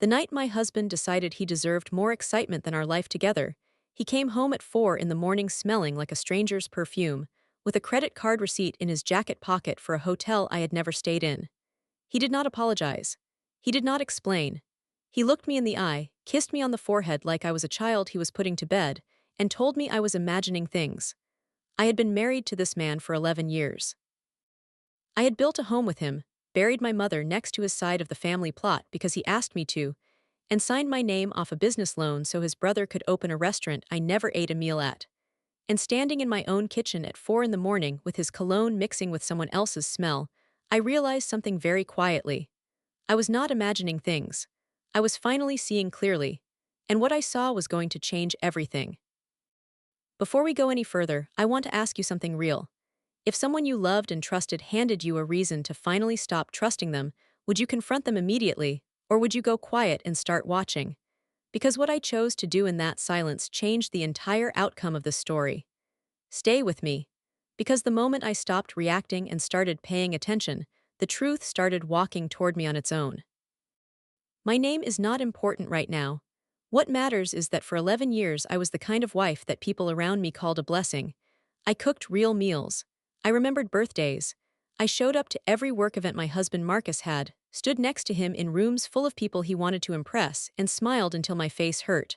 The night my husband decided he deserved more excitement than our life together, he came home at 4 in the morning smelling like a stranger's perfume, with a credit card receipt in his jacket pocket for a hotel I had never stayed in. He did not apologize. He did not explain. He looked me in the eye, kissed me on the forehead like I was a child he was putting to bed, and told me I was imagining things. I had been married to this man for 11 years. I had built a home with him, buried my mother next to his side of the family plot because he asked me to, and signed my name off a business loan so his brother could open a restaurant I never ate a meal at. And standing in my own kitchen at 4 in the morning with his cologne mixing with someone else's smell, I realized something very quietly. I was not imagining things. I was finally seeing clearly, and what I saw was going to change everything. Before we go any further, I want to ask you something real. If someone you loved and trusted handed you a reason to finally stop trusting them, would you confront them immediately, or would you go quiet and start watching? Because what I chose to do in that silence changed the entire outcome of this story. Stay with me. Because the moment I stopped reacting and started paying attention, the truth started walking toward me on its own. My name is not important right now. What matters is that for 11 years I was the kind of wife that people around me called a blessing. I cooked real meals. I remembered birthdays. I showed up to every work event my husband Marcus had, stood next to him in rooms full of people he wanted to impress, and smiled until my face hurt.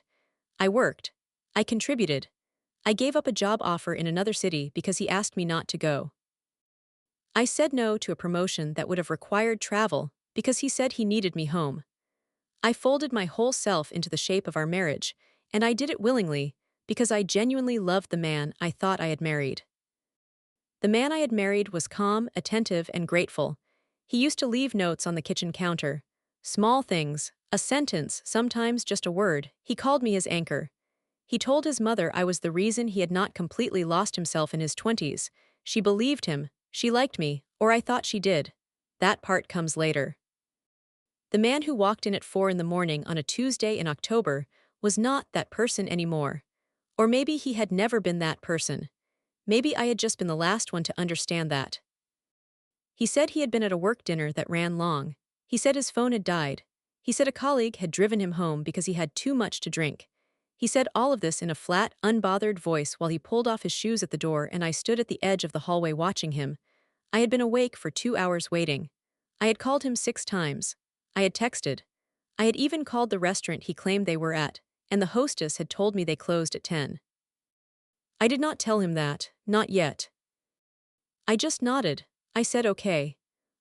I worked. I contributed. I gave up a job offer in another city because he asked me not to go. I said no to a promotion that would have required travel because he said he needed me home. I folded my whole self into the shape of our marriage, and I did it willingly because I genuinely loved the man I thought I had married. The man I had married was calm, attentive, and grateful. He used to leave notes on the kitchen counter. Small things, a sentence, sometimes just a word. He called me his anchor. He told his mother I was the reason he had not completely lost himself in his 20s. She believed him, she liked me, or I thought she did. That part comes later. The man who walked in at 4 in the morning on a Tuesday in October was not that person anymore. Or maybe he had never been that person. Maybe I had just been the last one to understand that. He said he had been at a work dinner that ran long. He said his phone had died. He said a colleague had driven him home because he had too much to drink. He said all of this in a flat, unbothered voice while he pulled off his shoes at the door and I stood at the edge of the hallway watching him. I had been awake for 2 hours waiting. I had called him 6 times. I had texted. I had even called the restaurant he claimed they were at, and the hostess had told me they closed at 10. I did not tell him that, not yet. I just nodded. I said okay.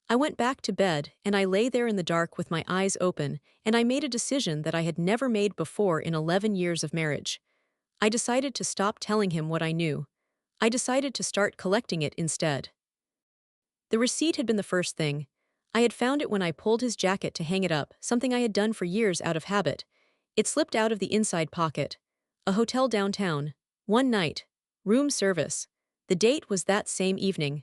I went back to bed, and I lay there in the dark with my eyes open, and I made a decision that I had never made before in 11 years of marriage. I decided to stop telling him what I knew. I decided to start collecting it instead. The receipt had been the first thing. I had found it when I pulled his jacket to hang it up, something I had done for years out of habit. It slipped out of the inside pocket. A hotel downtown. One night. Room service. The date was that same evening.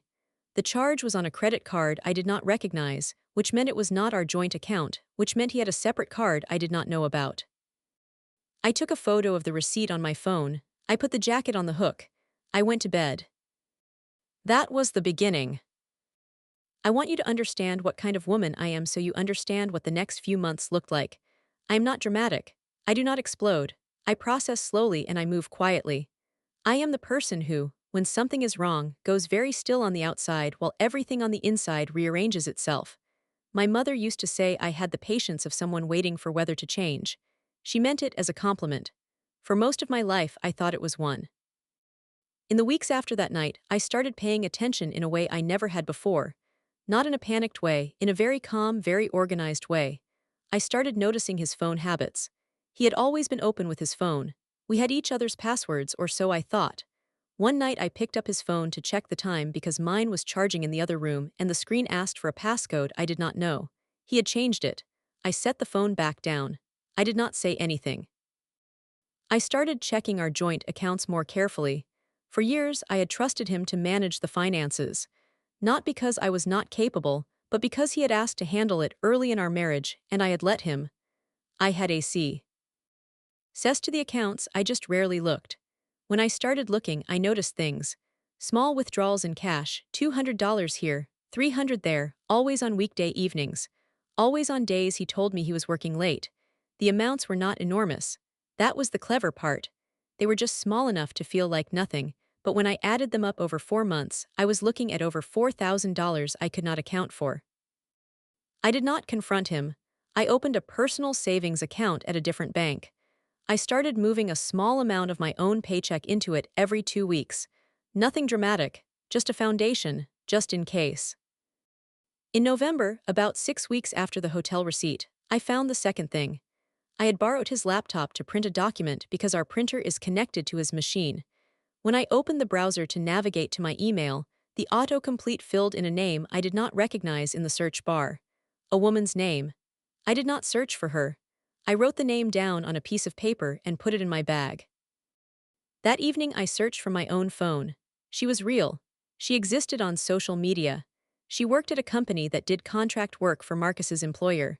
The charge was on a credit card I did not recognize, which meant it was not our joint account, which meant he had a separate card I did not know about. I took a photo of the receipt on my phone. I put the jacket on the hook. I went to bed. That was the beginning. I want you to understand what kind of woman I am so you understand what the next few months looked like. I am not dramatic. I do not explode. I process slowly and I move quietly. I am the person who, when something is wrong, goes very still on the outside while everything on the inside rearranges itself. My mother used to say I had the patience of someone waiting for weather to change. She meant it as a compliment. For most of my life, I thought it was one. In the weeks after that night, I started paying attention in a way I never had before. Not in a panicked way, in a very calm, very organized way. I started noticing his phone habits. He had always been open with his phone. We had each other's passwords, or so I thought. One night I picked up his phone to check the time because mine was charging in the other room and the screen asked for a passcode I did not know. He had changed it. I set the phone back down. I did not say anything. I started checking our joint accounts more carefully. For years, I had trusted him to manage the finances. Not because I was not capable, but because he had asked to handle it early in our marriage, and I had let him. I had access to the accounts, I just rarely looked. When I started looking, I noticed things. Small withdrawals in cash, $200 here, $300 there, always on weekday evenings. Always on days he told me he was working late. The amounts were not enormous. That was the clever part. They were just small enough to feel like nothing, but when I added them up over 4 months, I was looking at over $4,000 I could not account for. I did not confront him. I opened a personal savings account at a different bank. I started moving a small amount of my own paycheck into it every 2 weeks. Nothing dramatic, just a foundation, just in case. In November, about 6 weeks after the hotel receipt, I found the second thing. I had borrowed his laptop to print a document because our printer is connected to his machine. When I opened the browser to navigate to my email, the autocomplete filled in a name I did not recognize in the search bar. A woman's name. I did not search for her. I wrote the name down on a piece of paper and put it in my bag. That evening I searched from my own phone. She was real. She existed on social media. She worked at a company that did contract work for Marcus's employer.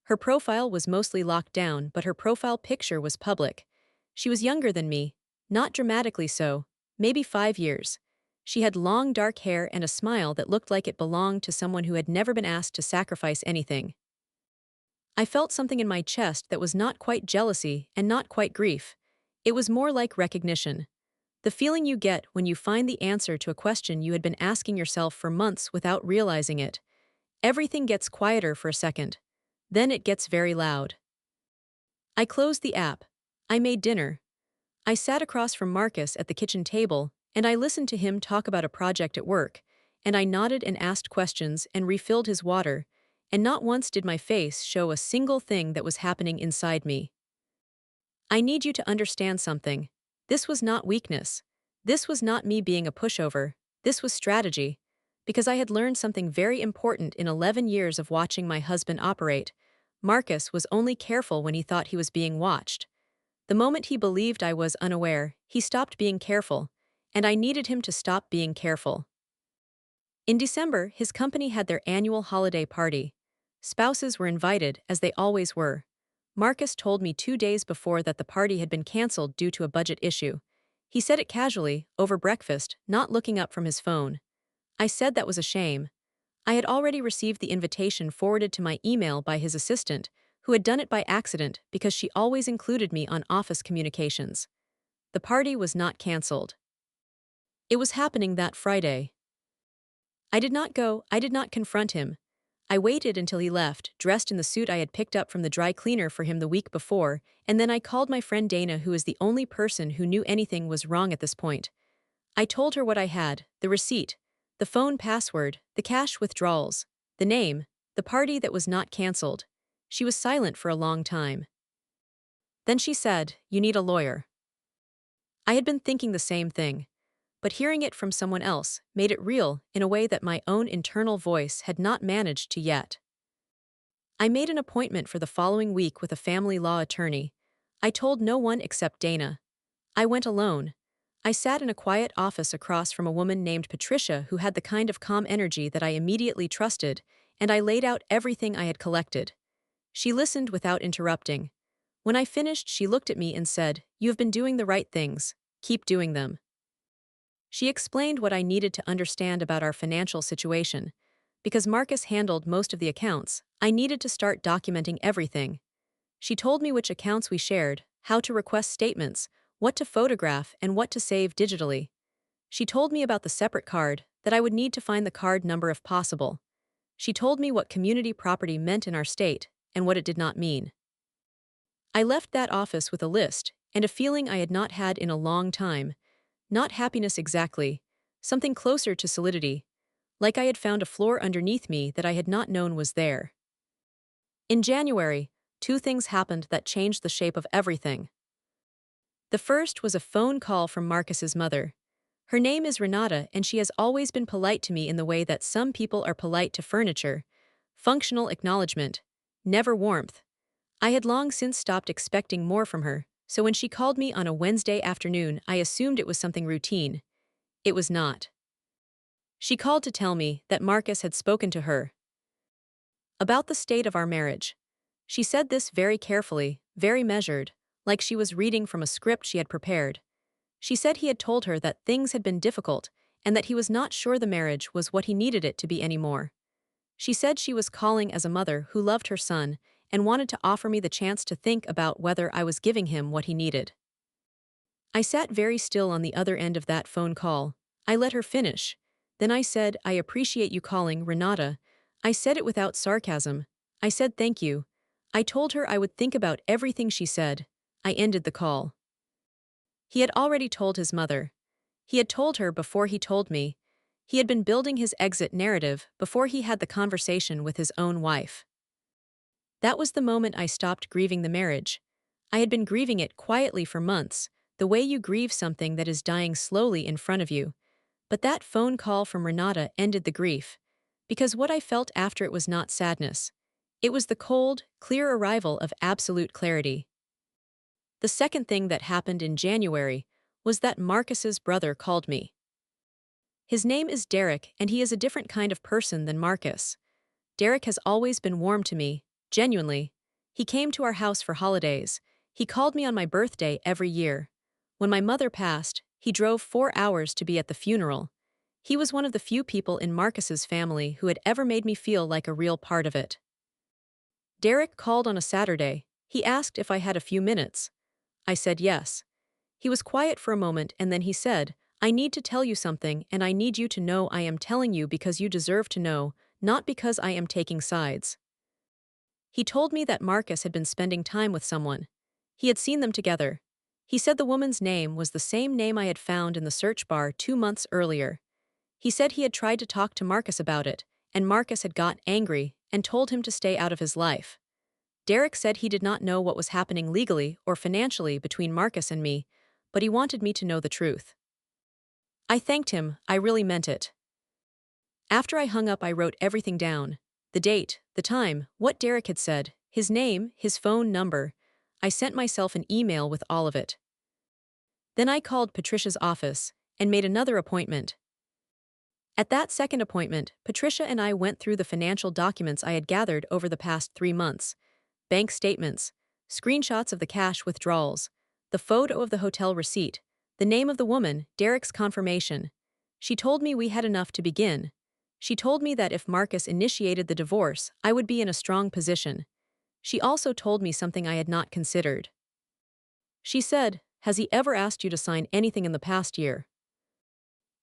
Her profile was mostly locked down, but her profile picture was public. She was younger than me, not dramatically so, maybe 5 years. She had long dark hair and a smile that looked like it belonged to someone who had never been asked to sacrifice anything. I felt something in my chest that was not quite jealousy and not quite grief. It was more like recognition. The feeling you get when you find the answer to a question you had been asking yourself for months without realizing it. Everything gets quieter for a second. Then it gets very loud. I closed the app. I made dinner. I sat across from Marcus at the kitchen table, and I listened to him talk about a project at work, and I nodded and asked questions and refilled his water, and not once did my face show a single thing that was happening inside me. I need you to understand something. This was not weakness. This was not me being a pushover. This was strategy. Because I had learned something very important in 11 years of watching my husband operate. Marcus was only careful when he thought he was being watched. The moment he believed I was unaware, he stopped being careful, and I needed him to stop being careful. In December, his company had their annual holiday party. Spouses were invited, as they always were. Marcus told me 2 days before that the party had been canceled due to a budget issue. He said it casually, over breakfast, not looking up from his phone. I said that was a shame. I had already received the invitation forwarded to my email by his assistant, who had done it by accident because she always included me on office communications. The party was not canceled. It was happening that Friday. I did not go, I did not confront him. I waited until he left, dressed in the suit I had picked up from the dry cleaner for him the week before, and then I called my friend Dana, who is the only person who knew anything was wrong at this point. I told her what I had, the receipt, the phone password, the cash withdrawals, the name, the party that was not canceled. She was silent for a long time. Then she said, "You need a lawyer." I had been thinking the same thing, but hearing it from someone else made it real in a way that my own internal voice had not managed to yet. I made an appointment for the following week with a family law attorney. I told no one except Dana. I went alone. I sat in a quiet office across from a woman named Patricia who had the kind of calm energy that I immediately trusted, and I laid out everything I had collected. She listened without interrupting. When I finished, she looked at me and said, "You have been doing the right things. Keep doing them." She explained what I needed to understand about our financial situation. Because Marcus handled most of the accounts, I needed to start documenting everything. She told me which accounts we shared, how to request statements, what to photograph, and what to save digitally. She told me about the separate card, that I would need to find the card number if possible. She told me what community property meant in our state, and what it did not mean. I left that office with a list, and a feeling I had not had in a long time. Not happiness exactly, something closer to solidity, like I had found a floor underneath me that I had not known was there. In January, 2 things happened that changed the shape of everything. The first was a phone call from Marcus's mother. Her name is Renata, and she has always been polite to me in the way that some people are polite to furniture. Functional acknowledgement, never warmth. I had long since stopped expecting more from her, so when she called me on a Wednesday afternoon, I assumed it was something routine. It was not. She called to tell me that Marcus had spoken to her about the state of our marriage. She said this very carefully, very measured, like she was reading from a script she had prepared. She said he had told her that things had been difficult and that he was not sure the marriage was what he needed it to be anymore. She said she was calling as a mother who loved her son and wanted to offer me the chance to think about whether I was giving him what he needed. I sat very still on the other end of that phone call. I let her finish. Then I said, "I appreciate you calling, Renata." I said it without sarcasm. I said thank you. I told her I would think about everything she said. I ended the call. He had already told his mother. He had told her before he told me. He had been building his exit narrative before he had the conversation with his own wife. That was the moment I stopped grieving the marriage. I had been grieving it quietly for months, the way you grieve something that is dying slowly in front of you. But that phone call from Renata ended the grief. Because what I felt after it was not sadness. It was the cold, clear arrival of absolute clarity. The second thing that happened in January was that Marcus's brother called me. His name is Derek, and he is a different kind of person than Marcus. Derek has always been warm to me, genuinely. He came to our house for holidays. He called me on my birthday every year. When my mother passed, he drove 4 hours to be at the funeral. He was one of the few people in Marcus's family who had ever made me feel like a real part of it. Derek called on a Saturday. He asked if I had a few minutes. I said yes. He was quiet for a moment and then he said, "I need to tell you something and I need you to know I am telling you because you deserve to know, not because I am taking sides." He told me that Marcus had been spending time with someone. He had seen them together. He said the woman's name was the same name I had found in the search bar 2 months earlier. He said he had tried to talk to Marcus about it, and Marcus had got angry and told him to stay out of his life. Derek said he did not know what was happening legally or financially between Marcus and me, but he wanted me to know the truth. I thanked him, I really meant it. After I hung up, I wrote everything down. The date, the time, what Derek had said, his name, his phone number. I sent myself an email with all of it. Then I called Patricia's office and made another appointment. At that second appointment, Patricia and I went through the financial documents I had gathered over the past 3 months. Bank statements, screenshots of the cash withdrawals, the photo of the hotel receipt, the name of the woman, Derek's confirmation. She told me we had enough to begin. She told me that if Marcus initiated the divorce, I would be in a strong position. She also told me something I had not considered. She said, "Has he ever asked you to sign anything in the past year?"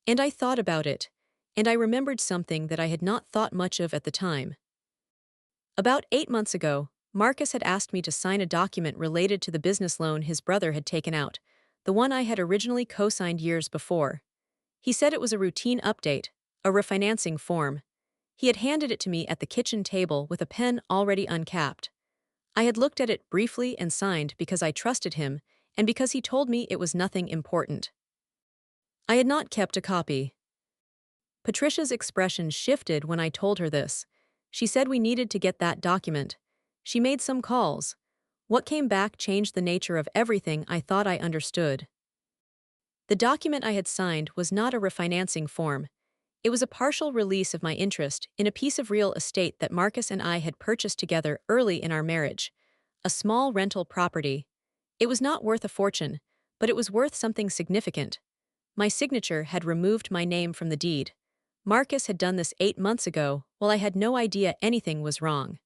And I thought about it, and I remembered something that I had not thought much of at the time. About 8 months ago, Marcus had asked me to sign a document related to the business loan his brother had taken out, the one I had originally co-signed years before. He said it was a routine update, a refinancing form. He had handed it to me at the kitchen table with a pen already uncapped. I had looked at it briefly and signed because I trusted him and because he told me it was nothing important. I had not kept a copy. Patricia's expression shifted when I told her this. She said we needed to get that document. She made some calls. What came back changed the nature of everything I thought I understood. The document I had signed was not a refinancing form. It was a partial release of my interest in a piece of real estate that Marcus and I had purchased together early in our marriage. A small rental property. It was not worth a fortune, but it was worth something significant. My signature had removed my name from the deed. Marcus had done this 8 months ago, while I had no idea anything was wrong.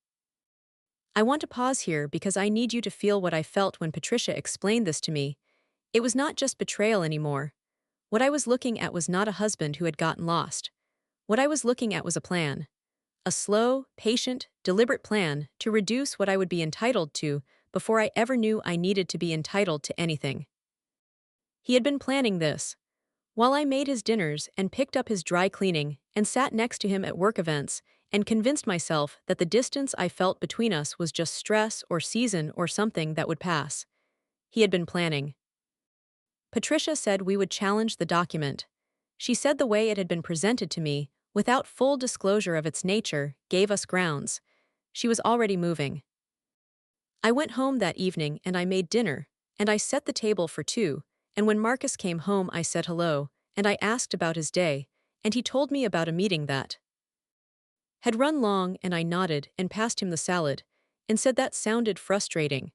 I want to pause here because I need you to feel what I felt when Patricia explained this to me. It was not just betrayal anymore. What I was looking at was not a husband who had gotten lost. What I was looking at was a plan. A slow, patient, deliberate plan to reduce what I would be entitled to before I ever knew I needed to be entitled to anything. He had been planning this. While I made his dinners and picked up his dry cleaning and sat next to him at work events and convinced myself that the distance I felt between us was just stress or season or something that would pass. He had been planning. Patricia said we would challenge the document. She said the way it had been presented to me, without full disclosure of its nature, gave us grounds. She was already moving. I went home that evening and I made dinner, and I set the table for 2. And when Marcus came home I said hello, and I asked about his day, and he told me about a meeting that had run long, and I nodded and passed him the salad, and said that sounded frustrating.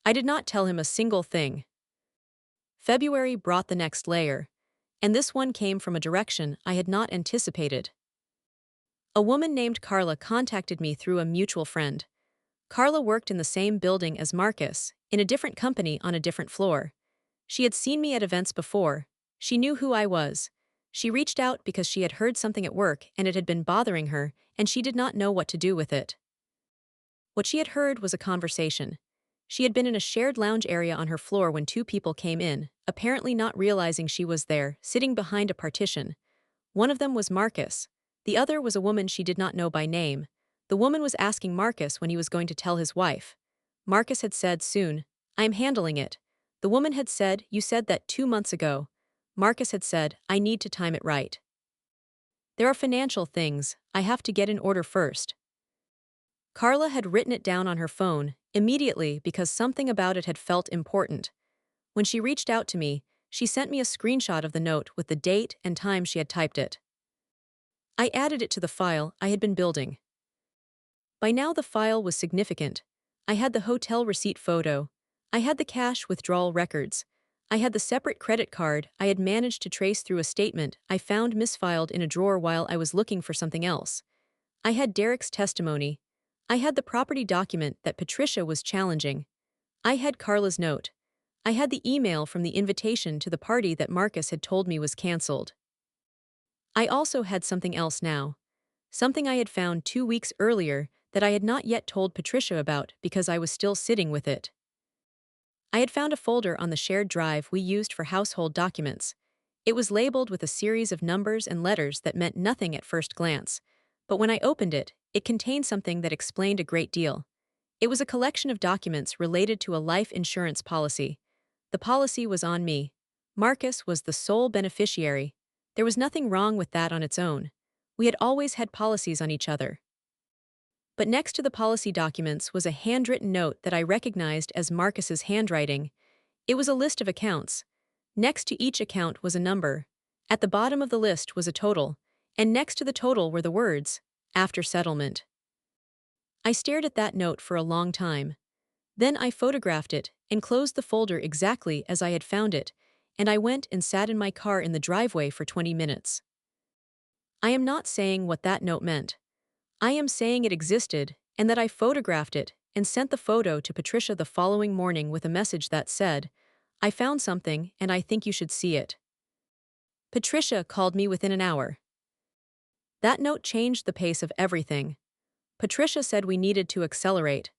I did not tell him a single thing. February brought the next layer, and this one came from a direction I had not anticipated. A woman named Carla contacted me through a mutual friend. Carla worked in the same building as Marcus, in a different company on a different floor. She had seen me at events before. She knew who I was. She reached out because she had heard something at work and it had been bothering her, and she did not know what to do with it. What she had heard was a conversation. She had been in a shared lounge area on her floor when two people came in, apparently not realizing she was there, sitting behind a partition. One of them was Marcus. The other was a woman she did not know by name. The woman was asking Marcus when he was going to tell his wife. Marcus had said soon. I am handling it. The woman had said, you said that 2 months ago. Marcus had said, I need to time it right. There are financial things I have to get in order first. Carla had written it down on her phone, immediately because something about it had felt important. When she reached out to me, she sent me a screenshot of the note with the date and time she had typed it. I added it to the file I had been building. By now the file was significant. I had the hotel receipt photo. I had the cash withdrawal records. I had the separate credit card I had managed to trace through a statement I found misfiled in a drawer while I was looking for something else. I had Derek's testimony. I had the property document that Patricia was challenging. I had Carla's note. I had the email from the invitation to the party that Marcus had told me was cancelled. I also had something else now. Something I had found 2 weeks earlier that I had not yet told Patricia about because I was still sitting with it. I had found a folder on the shared drive we used for household documents. It was labeled with a series of numbers and letters that meant nothing at first glance, but when I opened it, it contained something that explained a great deal. It was a collection of documents related to a life insurance policy. The policy was on me. Marcus was the sole beneficiary. There was nothing wrong with that on its own. We had always had policies on each other. But next to the policy documents was a handwritten note that I recognized as Marcus's handwriting. It was a list of accounts. Next to each account was a number. At the bottom of the list was a total, and next to the total were the words, after settlement. I stared at that note for a long time. Then I photographed it and closed the folder exactly as I had found it, and I went and sat in my car in the driveway for 20 minutes. I am not saying what that note meant. I am saying it existed and that I photographed it and sent the photo to Patricia the following morning with a message that said, I found something and I think you should see it. Patricia called me within an hour. That note changed the pace of everything. Patricia said we needed to accelerate.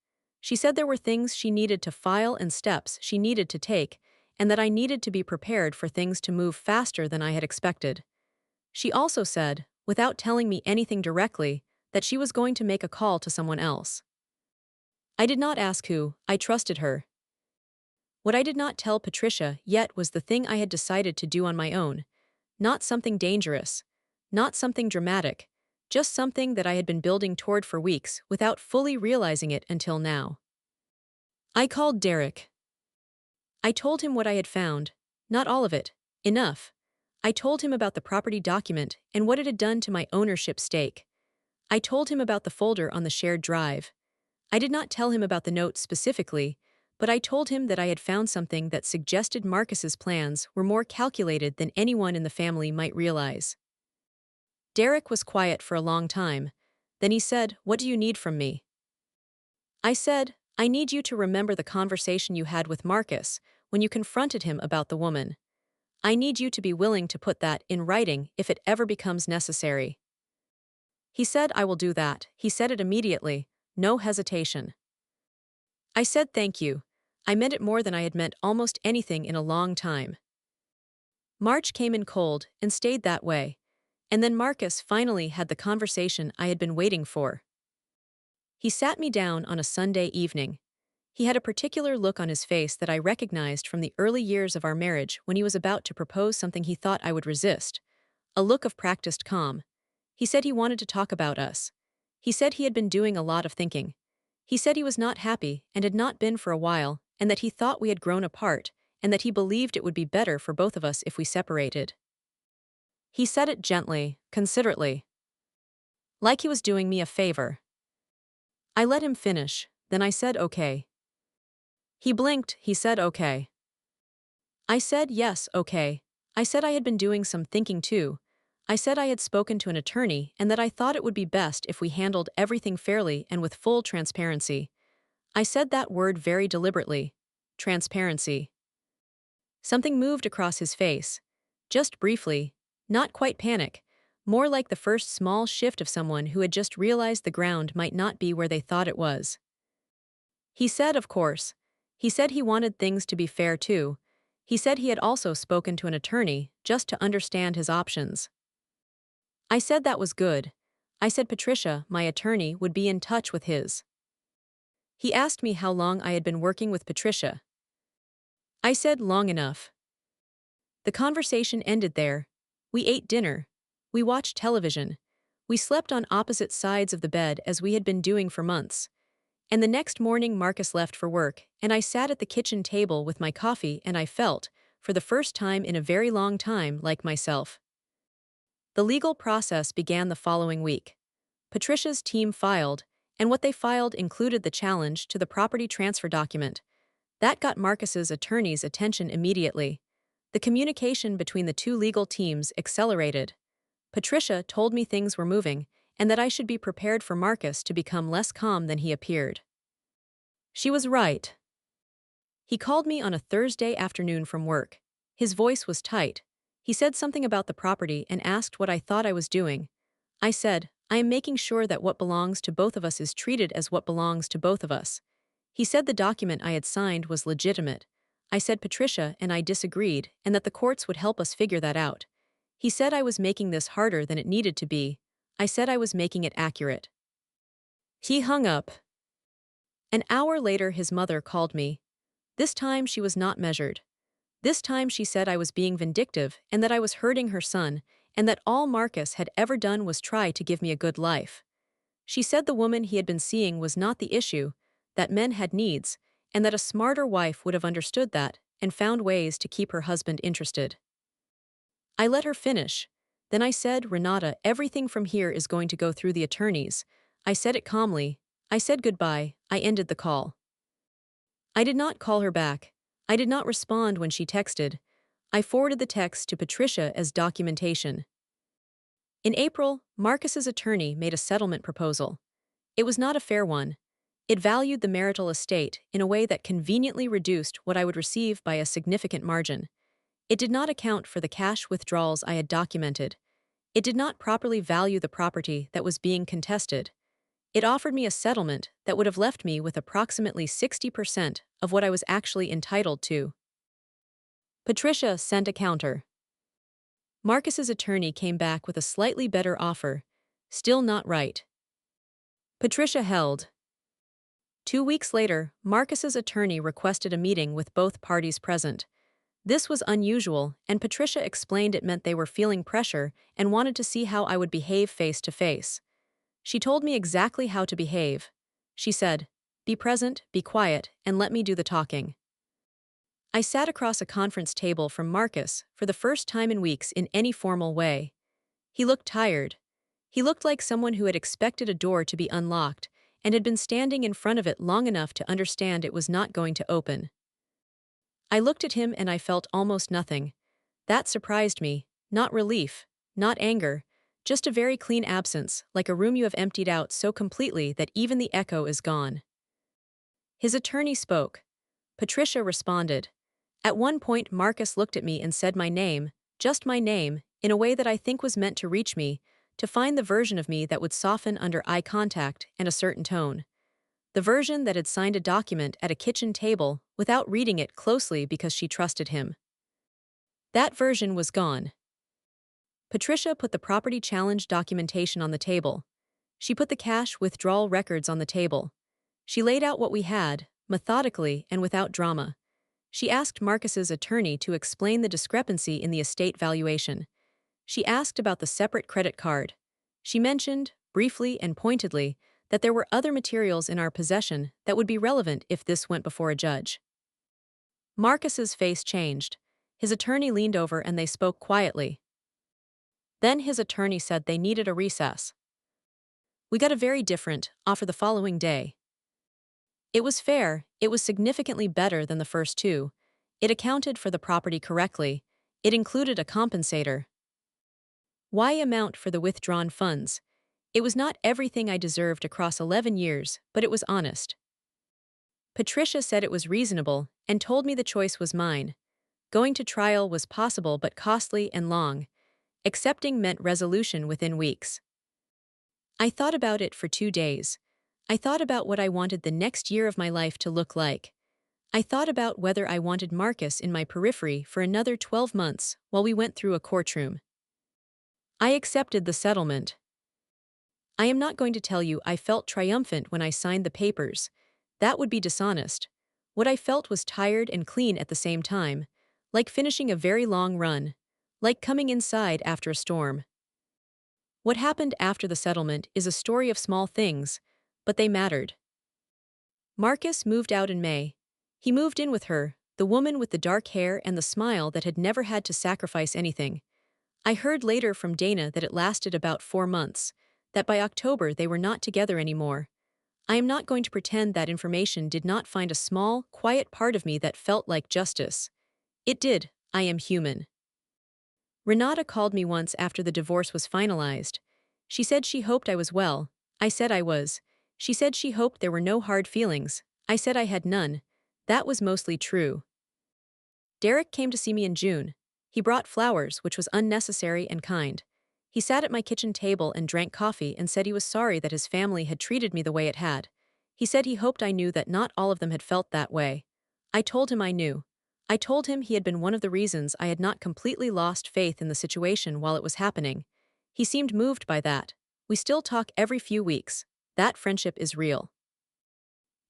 She said there were things she needed to file and steps she needed to take, and that I needed to be prepared for things to move faster than I had expected. She also said, without telling me anything directly, that she was going to make a call to someone else. I did not ask who. I trusted her. What I did not tell Patricia yet was the thing I had decided to do on my own. Not something dangerous. Not something dramatic. Just something that I had been building toward for weeks without fully realizing it until now. I called Derek. I told him what I had found. Not all of it. Enough. I told him about the property document and what it had done to my ownership stake. I told him about the folder on the shared drive. I did not tell him about the note specifically, but I told him that I had found something that suggested Marcus's plans were more calculated than anyone in the family might realize. Derek was quiet for a long time. Then he said, What do you need from me? I said, I need you to remember the conversation you had with Marcus when you confronted him about the woman. I need you to be willing to put that in writing if it ever becomes necessary. He said, I will do that. He said it immediately, no hesitation. I said thank you. I meant it more than I had meant almost anything in a long time. March came in cold and stayed that way, and then Marcus finally had the conversation I had been waiting for. He sat me down on a Sunday evening. He had a particular look on his face that I recognized from the early years of our marriage when he was about to propose something he thought I would resist. A look of practiced calm. He said he wanted to talk about us. He said he had been doing a lot of thinking. He said he was not happy and had not been for a while, and that he thought we had grown apart, and that he believed it would be better for both of us if we separated. He said it gently, considerately. Like he was doing me a favor. I let him finish, then I said okay. He blinked, he said okay. I said yes, okay. I said I had been doing some thinking too. I said I had spoken to an attorney and that I thought it would be best if we handled everything fairly and with full transparency. I said that word very deliberately. Transparency. Something moved across his face. Just briefly. Not quite panic. More like the first small shift of someone who had just realized the ground might not be where they thought it was. He said, of course. He said he wanted things to be fair too. He said he had also spoken to an attorney, just to understand his options. I said that was good. I said Patricia, my attorney, would be in touch with his. He asked me how long I had been working with Patricia. I said long enough. The conversation ended there. We ate dinner. We watched television. We slept on opposite sides of the bed as we had been doing for months. And the next morning Marcus left for work, and I sat at the kitchen table with my coffee and I felt, for the first time in a very long time, like myself. The legal process began the following week. Patricia's team filed, and what they filed included the challenge to the property transfer document. That got Marcus's attorney's attention immediately. The communication between the two legal teams accelerated. Patricia told me things were moving, and that I should be prepared for Marcus to become less calm than he appeared. She was right. He called me on a Thursday afternoon from work. His voice was tight. He said something about the property and asked what I thought I was doing. I said, I am making sure that what belongs to both of us is treated as what belongs to both of us. He said the document I had signed was legitimate. I said Patricia and I disagreed and that the courts would help us figure that out. He said I was making this harder than it needed to be. I said I was making it accurate. He hung up. An hour later his mother called me. This time she was not measured. This time she said I was being vindictive and that I was hurting her son, and that all Marcus had ever done was try to give me a good life. She said the woman he had been seeing was not the issue, that men had needs, and that a smarter wife would have understood that and found ways to keep her husband interested. I let her finish. Then I said, Renata, everything from here is going to go through the attorneys. I said it calmly. I said goodbye. I ended the call. I did not call her back. I did not respond when she texted. I forwarded the text to Patricia as documentation. In April, Marcus's attorney made a settlement proposal. It was not a fair one. It valued the marital estate in a way that conveniently reduced what I would receive by a significant margin. It did not account for the cash withdrawals I had documented. It did not properly value the property that was being contested. It offered me a settlement that would have left me with approximately 60% of what I was actually entitled to. Patricia sent a counter. Marcus's attorney came back with a slightly better offer. Still not right. Patricia held. 2 weeks later, Marcus's attorney requested a meeting with both parties present. This was unusual, and Patricia explained it meant they were feeling pressure and wanted to see how I would behave face to face. She told me exactly how to behave. She said, be present, be quiet, and let me do the talking. I sat across a conference table from Marcus for the first time in weeks in any formal way. He looked tired. He looked like someone who had expected a door to be unlocked and had been standing in front of it long enough to understand it was not going to open. I looked at him and I felt almost nothing. That surprised me, not relief, not anger, just a very clean absence, like a room you have emptied out so completely that even the echo is gone. His attorney spoke. Patricia responded. At one point Marcus looked at me and said my name, just my name, in a way that I think was meant to reach me, to find the version of me that would soften under eye contact and a certain tone. The version that had signed a document at a kitchen table without reading it closely because she trusted him. That version was gone. Patricia put the property challenge documentation on the table. She put the cash withdrawal records on the table. She laid out what we had, methodically and without drama. She asked Marcus's attorney to explain the discrepancy in the estate valuation. She asked about the separate credit card. She mentioned, briefly and pointedly, that there were other materials in our possession that would be relevant if this went before a judge. Marcus's face changed. His attorney leaned over and they spoke quietly. Then his attorney said they needed a recess. We got a very different offer the following day. It was fair, it was significantly better than the first two. It accounted for the property correctly. It included a compensator. Why amount for the withdrawn funds? It was not everything I deserved across 11 years, but it was honest. Patricia said it was reasonable and told me the choice was mine. Going to trial was possible but costly and long. Accepting meant resolution within weeks. I thought about it for 2 days. I thought about what I wanted the next year of my life to look like. I thought about whether I wanted Marcus in my periphery for another 12 months while we went through a courtroom. I accepted the settlement. I am not going to tell you I felt triumphant when I signed the papers. That would be dishonest. What I felt was tired and clean at the same time, like finishing a very long run, like coming inside after a storm. What happened after the settlement is a story of small things, but they mattered. Marcus moved out in May. He moved in with her, the woman with the dark hair and the smile that had never had to sacrifice anything. I heard later from Dana that it lasted about 4 months, that by October they were not together anymore. I am not going to pretend that information did not find a small, quiet part of me that felt like justice. It did. I am human. Renata called me once after the divorce was finalized. She said she hoped I was well. I said I was. She said she hoped there were no hard feelings. I said I had none. That was mostly true. Derek came to see me in June. He brought flowers, which was unnecessary and kind. He sat at my kitchen table and drank coffee and said he was sorry that his family had treated me the way it had. He said he hoped I knew that not all of them had felt that way. I told him I knew. I told him he had been one of the reasons I had not completely lost faith in the situation while it was happening. He seemed moved by that. We still talk every few weeks. That friendship is real.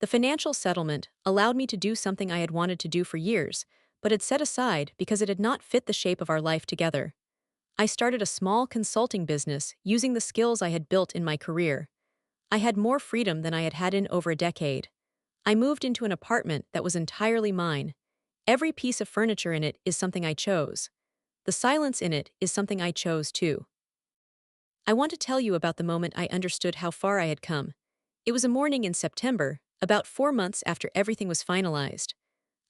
The financial settlement allowed me to do something I had wanted to do for years, but had set aside because it had not fit the shape of our life together. I started a small consulting business using the skills I had built in my career. I had more freedom than I had had in over a decade. I moved into an apartment that was entirely mine. Every piece of furniture in it is something I chose. The silence in it is something I chose too. I want to tell you about the moment I understood how far I had come. It was a morning in September, about 4 months after everything was finalized.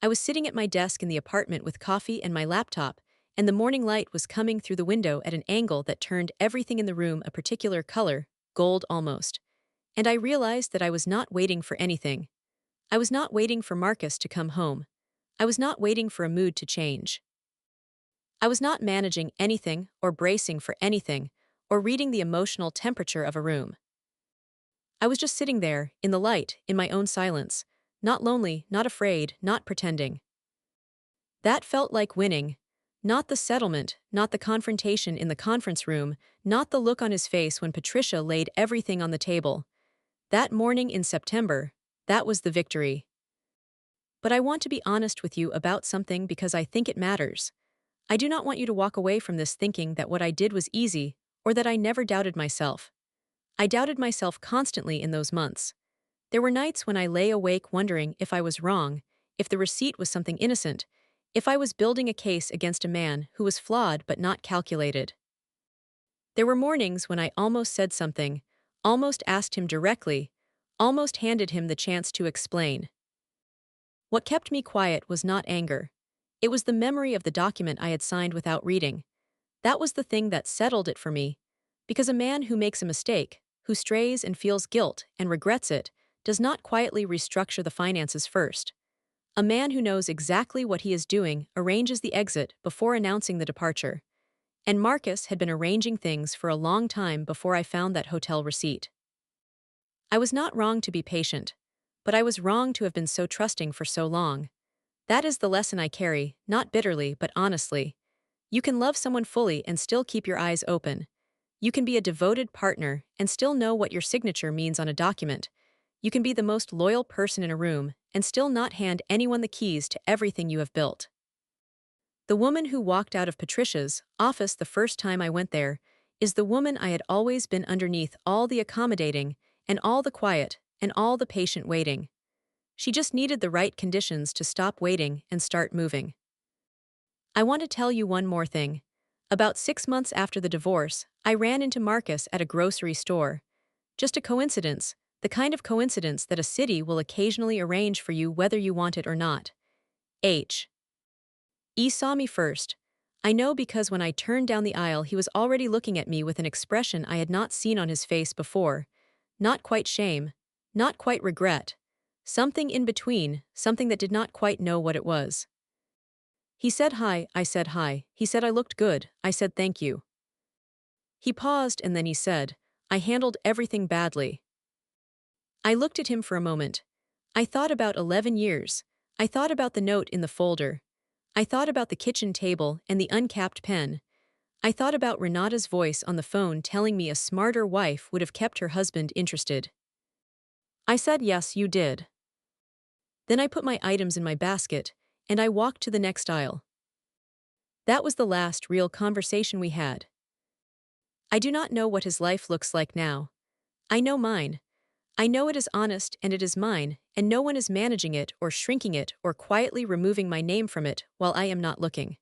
I was sitting at my desk in the apartment with coffee and my laptop, and the morning light was coming through the window at an angle that turned everything in the room a particular color, gold almost. And I realized that I was not waiting for anything. I was not waiting for Marcus to come home. I was not waiting for a mood to change. I was not managing anything or bracing for anything or reading the emotional temperature of a room. I was just sitting there, in the light, in my own silence, not lonely, not afraid, not pretending. That felt like winning. Not the settlement, not the confrontation in the conference room, not the look on his face when Patricia laid everything on the table. That morning in September, that was the victory. But I want to be honest with you about something because I think it matters. I do not want you to walk away from this thinking that what I did was easy, or that I never doubted myself. I doubted myself constantly in those months. There were nights when I lay awake wondering if I was wrong, if the receipt was something innocent, if I was building a case against a man who was flawed but not calculated. There were mornings when I almost said something, almost asked him directly, almost handed him the chance to explain. What kept me quiet was not anger. It was the memory of the document I had signed without reading. That was the thing that settled it for me. Because a man who makes a mistake, who strays and feels guilt and regrets it, does not quietly restructure the finances first. A man who knows exactly what he is doing arranges the exit before announcing the departure. And Marcus had been arranging things for a long time before I found that hotel receipt. I was not wrong to be patient, but I was wrong to have been so trusting for so long. That is the lesson I carry, not bitterly but honestly. You can love someone fully and still keep your eyes open. You can be a devoted partner and still know what your signature means on a document. You can be the most loyal person in a room and still not hand anyone the keys to everything you have built. The woman who walked out of Patricia's office the first time I went there is the woman I had always been underneath all the accommodating and all the quiet and all the patient waiting. She just needed the right conditions to stop waiting and start moving. I want to tell you one more thing. About 6 months after the divorce, I ran into Marcus at a grocery store. Just a coincidence, the kind of coincidence that a city will occasionally arrange for you whether you want it or not. He saw me first. I know because when I turned down the aisle he was already looking at me with an expression I had not seen on his face before. Not quite shame, not quite regret, Something in between, something that did not quite know what it was. He said hi, I said hi. He said I looked good, I said thank you. He paused and then he said, I handled everything badly. I looked at him for a moment. I thought about 11 years. I thought about the note in the folder. I thought about the kitchen table and the uncapped pen. I thought about Renata's voice on the phone telling me a smarter wife would have kept her husband interested. I said yes, you did. Then I put my items in my basket, and I walked to the next aisle. That was the last real conversation we had. I do not know what his life looks like now. I know mine. I know it is honest and it is mine, and no one is managing it or shrinking it or quietly removing my name from it while I am not looking.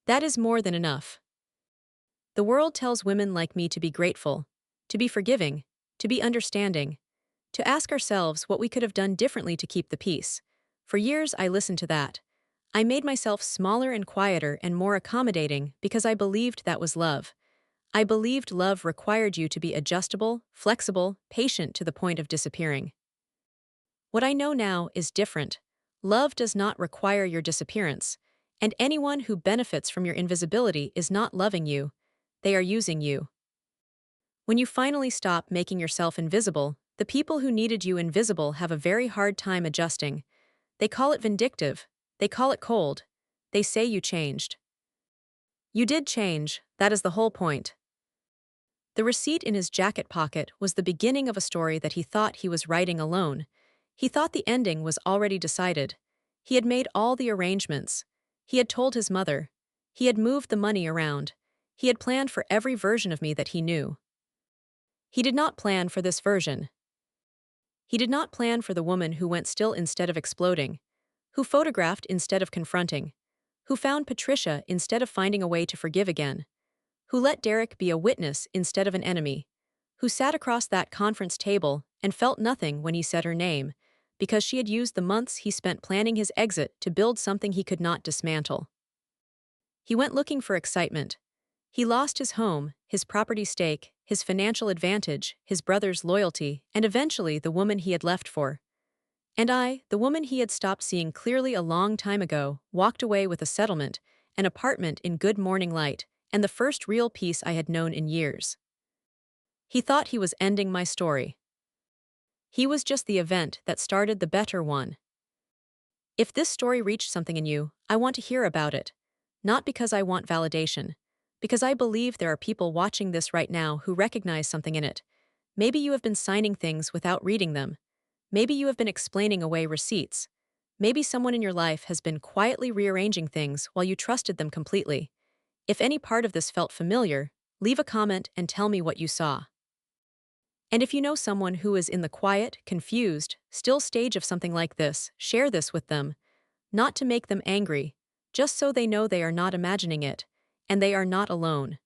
That is more than enough. The world tells women like me to be grateful, to be forgiving, to be understanding, to ask ourselves what we could have done differently to keep the peace. For years I listened to that. I made myself smaller and quieter and more accommodating because I believed that was love. I believed love required you to be adjustable, flexible, patient to the point of disappearing. What I know now is different. Love does not require your disappearance, and anyone who benefits from your invisibility is not loving you. They are using you. When you finally stop making yourself invisible, the people who needed you invisible have a very hard time adjusting. They call it vindictive. They call it cold. They say you changed. You did change, that is the whole point. The receipt in his jacket pocket was the beginning of a story that he thought he was writing alone. He thought the ending was already decided. He had made all the arrangements. He had told his mother. He had moved the money around. He had planned for every version of me that he knew. He did not plan for this version. He did not plan for the woman who went still instead of exploding, who photographed instead of confronting, who found Patricia instead of finding a way to forgive again, who let Derek be a witness instead of an enemy, who sat across that conference table and felt nothing when he said her name, because she had used the months he spent planning his exit to build something he could not dismantle. He went looking for excitement. He lost his home, his property stake, his financial advantage, his brother's loyalty, and eventually the woman he had left for. And I, the woman he had stopped seeing clearly a long time ago, walked away with a settlement, an apartment in good morning light, and the first real peace I had known in years. He thought he was ending my story. He was just the event that started the better one. If this story reached something in you, I want to hear about it. Not because I want validation. Because I believe there are people watching this right now who recognize something in it. Maybe you have been signing things without reading them. Maybe you have been explaining away receipts. Maybe someone in your life has been quietly rearranging things while you trusted them completely. If any part of this felt familiar, leave a comment and tell me what you saw. And if you know someone who is in the quiet, confused, still stage of something like this, share this with them. Not to make them angry, just so they know they are not imagining it, and they are not alone.